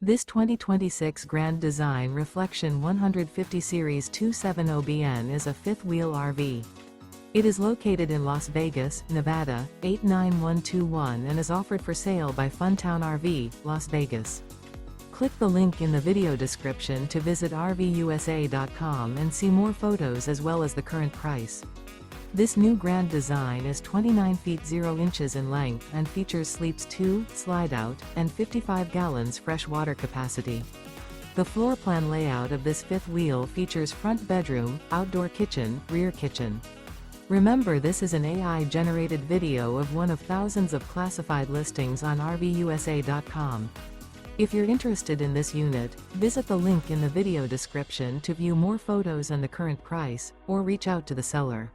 This 2026 Grand Design Reflection 150 Series 270BN is a fifth-wheel RV. It is located in Las Vegas, Nevada, 89121 and is offered for sale by Funtown RV, Las Vegas. Click the link in the video description to visit RVUSA.com and see more photos as well as the current price. This new Grand Design is 29 feet 0 inches in length and features sleeps 2, slide-out, and 55 gallons fresh water capacity. The floor plan layout of this fifth wheel features front bedroom, outdoor kitchen, rear kitchen. Remember, this is an AI-generated video of one of thousands of classified listings on RVUSA.com. If you're interested in this unit, visit the link in the video description to view more photos and the current price, or reach out to the seller.